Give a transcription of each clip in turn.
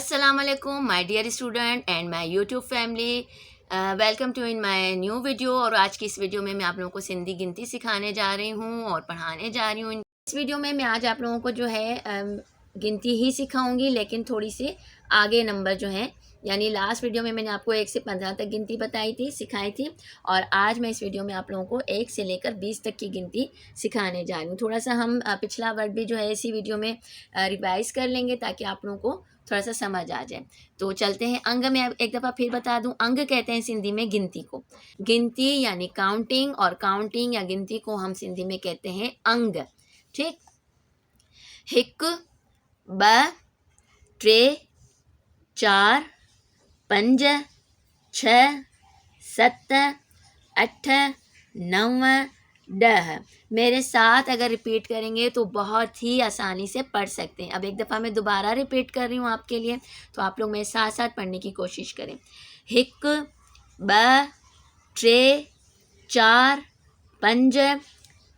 अस्सलाम वालेकुम my dear student and my YouTube family. Welcome to in my new video. और आज की इस वीडियो में मैं आप लोगों को सिंधी गिनती सिखाने जा रही हूँ और पढ़ाने जा रही हूँ। इस वीडियो में मैं आज आप लोगों को जो है गिनती ही सिखाऊंगी, लेकिन थोड़ी सी आगे नंबर जो है, यानी लास्ट वीडियो में मैंने आपको 1 से 15 तक गिनती बताई थी, सिखाई थी, और आज मैं इस वीडियो में आप लोगों को 1 से लेकर 20 तक की गिनती सिखाने जा रही हूँ। थोड़ा सा हम पिछला वर्ड भी जो है इसी वीडियो में रिवाइज कर लेंगे ताकि आप लोगों को थोड़ा सा समझ आ जाए। तो चलते हैं। अंग में एक दफ़ा फिर बता दूं, अंग कहते हैं सिंधी में गिनती को। गिनती यानी काउंटिंग, और काउंटिंग या गिनती को हम सिंधी में कहते हैं अंग। ठीक। हिक ब टे 4 5 6 7 8 9 10। मेरे साथ अगर रिपीट करेंगे तो बहुत ही आसानी से पढ़ सकते हैं। अब एक दफ़ा मैं दोबारा रिपीट कर रही हूँ आपके लिए, तो आप लोग मेरे साथ साथ पढ़ने की कोशिश करें। हिक ब टे 4 5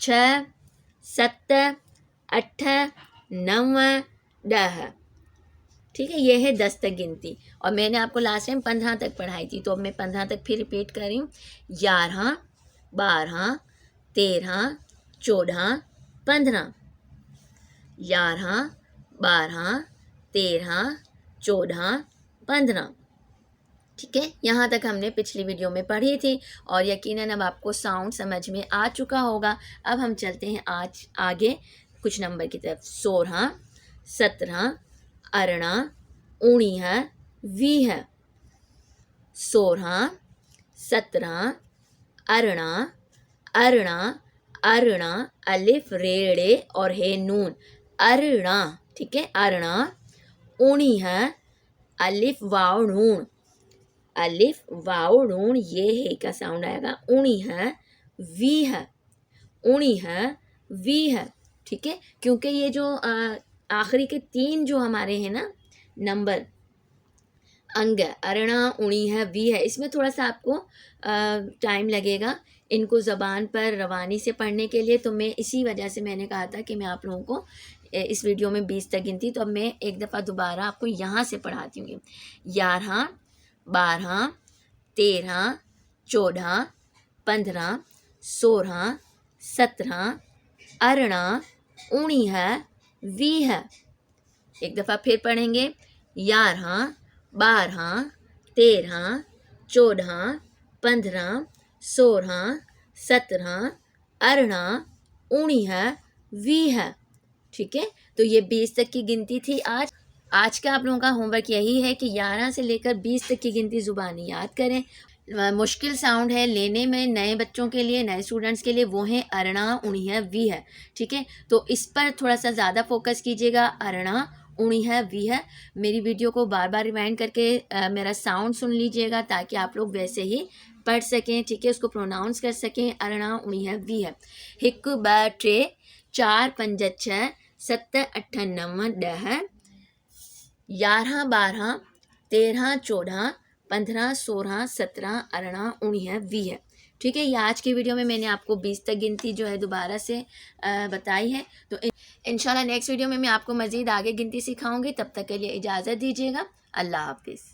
6 7 8 9 10। ठीक है, ये है 10 तक गिनती। और मैंने आपको लास्ट टाइम 15 तक पढ़ाई थी, तो अब मैं 15 तक फिर रिपीट कर रही हूँ। 11 12 13 14 15। 11 12 13 14 15। ठीक है, यहाँ तक हमने पिछली वीडियो में पढ़ी थी और यकीनन अब आपको साउंड समझ में आ चुका होगा। अब हम चलते हैं आज आगे कुछ नंबर की तरफ। 16 17 18 19 20। 16 17 18 18 18 अलिफ रेड़े और हे नून, अरणा। ठीक है, अरणा। 19 अलिफ वाव नून, अलिफ वाव नून, ये है का साउंड आएगा। 19 20 19 20। ठीक है, क्योंकि ये जो आखिरी के 3 जो हमारे हैं ना नंबर अंग, अरणा 19 20, इसमें थोड़ा सा आपको टाइम लगेगा इनको ज़बान पर रवानी से पढ़ने के लिए। तो मैं इसी वजह से मैंने कहा था कि मैं आप लोगों को इस वीडियो में 20 तक गिनती, तो अब मैं एक दफ़ा दोबारा आपको यहाँ से पढ़ाती हूँ। 11 12 13 14 15 16 17 18 19 20। एक दफ़ा फिर पढ़ेंगे। 11 12 13 14 15 16 17 18 19 20। ठीक है, तो ये 20 तक की गिनती थी आज का आप लोगों का होमवर्क यही है कि 11 से लेकर 20 तक की गिनती ज़ुबानी याद करें। मुश्किल साउंड है लेने में नए बच्चों के लिए, नए स्टूडेंट्स के लिए, वो हैं अरणा 19 20। ठीक है, तो इस पर थोड़ा सा ज़्यादा फोकस कीजिएगा। अरणा 19 20। मेरी वीडियो को बार बार रिवाइंड करके मेरा साउंड सुन लीजिएगा ताकि आप लोग वैसे ही पढ़ सकें। ठीक है, उसको प्रोनाउंस कर सकें। अरणा 19 20। हिक ब टे 4 5 6 7 8 9 10। 11 12 13 14 15 16 17 18 19 20। ठीक है, ये आज की वीडियो में मैंने आपको 20 तक गिनती जो है दोबारा से बताई है। तो इंशाल्लाह नेक्स्ट वीडियो में मैं आपको मज़ीद आगे गिनती सिखाऊंगी। तब तक के लिए इजाज़त दीजिएगा। अल्लाह हाफिज़।